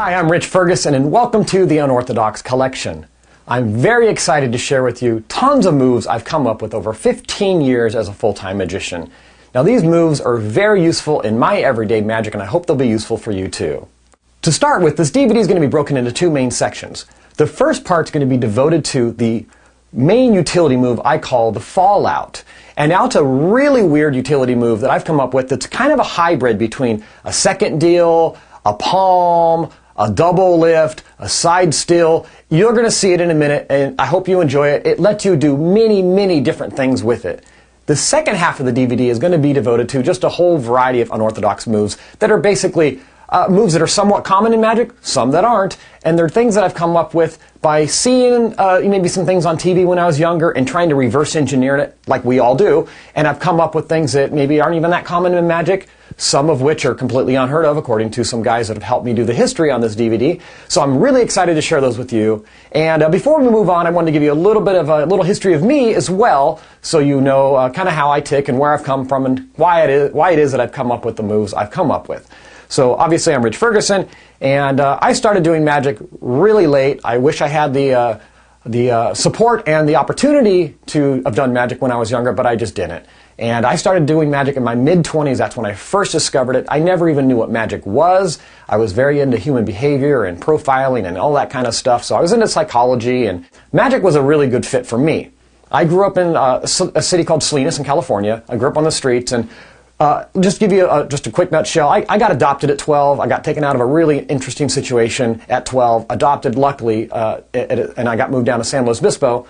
Hi, I'm Rich Ferguson, and welcome to the Unorthodox collection. I'm very excited to share with you tons of moves I've come up with over 15 years as a full-time magician. Now, these moves are very useful in my everyday magic, and I hope they'll be useful for you too. To start with, this DVD is going to be broken into two main sections. The first part is going to be devoted to the main utility move I call the fallout. And now it's a really weird utility move that I've come up with that's kind of a hybrid between a second deal, a palm, a double lift, a side still. You're going to see it in a minute, and I hope you enjoy it. It lets you do many different things with it. The second half of the DVD is going to be devoted to just a whole variety of unorthodox moves that are basically moves that are somewhat common in magic, some that aren't, and they're things that I've come up with by seeing maybe some things on TV when I was younger and trying to reverse engineer it like we all do, and I've come up with things that maybe aren't even that common in magic, some of which are completely unheard of according to some guys that have helped me do the history on this DVD. So I'm really excited to share those with you. And before we move on, I wanted to give you a little bit of a little history of me as well, so you know kind of how I tick and where I've come from and why it is that I've come up with the moves I've come up with. So obviously I'm Rich Ferguson, and I started doing magic really late. I wish I had the support and the opportunity to have done magic when I was younger, but I just didn't. And I started doing magic in my mid-20s. That's when I first discovered it. I never even knew what magic was. I was very into human behavior and profiling and all that kind of stuff. So I was into psychology, and magic was a really good fit for me. I grew up in a city called Salinas in California. I grew up on the streets, and just give you just a quick nutshell. I got adopted at 12. I got taken out of a really interesting situation at 12. Adopted, luckily, and I got moved down to San Luis Obispo,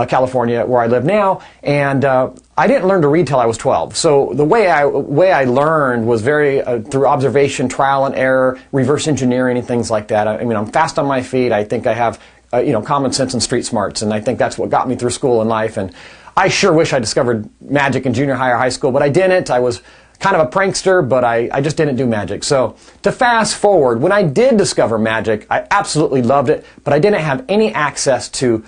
California, where I live now. And I didn't learn to read till I was 12. So the way I learned was very through observation, trial and error, reverse engineering, and things like that. I mean, I'm fast on my feet. I think I have common sense and street smarts, and I think that's what got me through school and life. And I sure wish I discovered magic in junior high or high school, but I didn't. I was kind of a prankster, but I just didn't do magic. So to fast forward, when I did discover magic, I absolutely loved it, but I didn't have any access to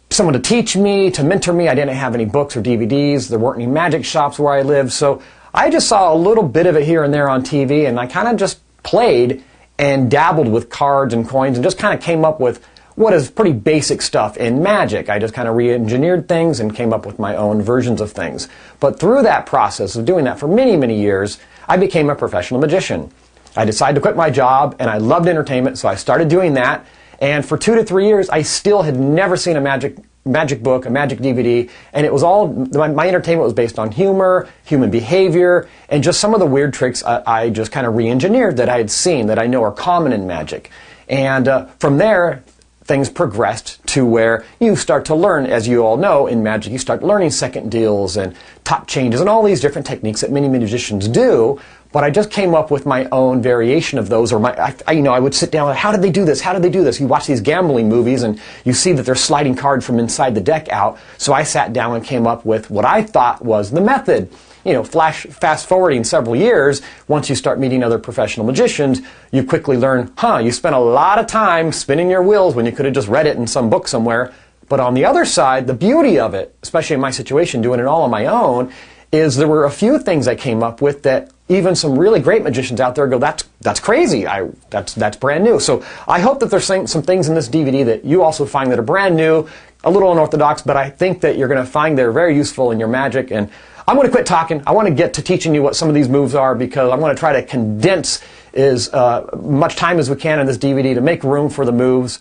someone to teach me, to mentor me. I didn't have any books or DVDs. There weren't any magic shops where I lived. So I just saw a little bit of it here and there on TV, and I kind of just played and dabbled with cards and coins and just kind of came up with what is pretty basic stuff in magic. I just kind of re-engineered things and came up with my own versions of things. But through that process of doing that for many years, I became a professional magician. I decided to quit my job, and I loved entertainment, so I started doing that. And for 2 to 3 years, I still had never seen a magic book, a magic DVD, and it was all, my entertainment was based on humor, human behavior, and just some of the weird tricks I just kind of re-engineered that I had seen, that I know are common in magic. And from there, things progressed to where you start to learn, as you all know, in magic, you start learning second deals and top changes and all these different techniques that many magicians do. But I just came up with my own variation of those, or I would sit down and, how did they do this? How did they do this? You watch these gambling movies and you see that they're sliding cards from inside the deck out. So I sat down and came up with what I thought was the method. Fast forwarding several years, once you start meeting other professional magicians, you quickly learn, you spent a lot of time spinning your wheels when you could have just read it in some book somewhere. But on the other side, the beauty of it, especially in my situation, doing it all on my own, is there were a few things I came up with that even some really great magicians out there go, that's crazy, that's brand new. So I hope that there's some things in this DVD that you also find that are brand new, a little unorthodox, but I think that you're going to find they're very useful in your magic. And I'm going to quit talking. I want to get to teaching you what some of these moves are, because I want to try to condense as much time as we can in this DVD to make room for the moves.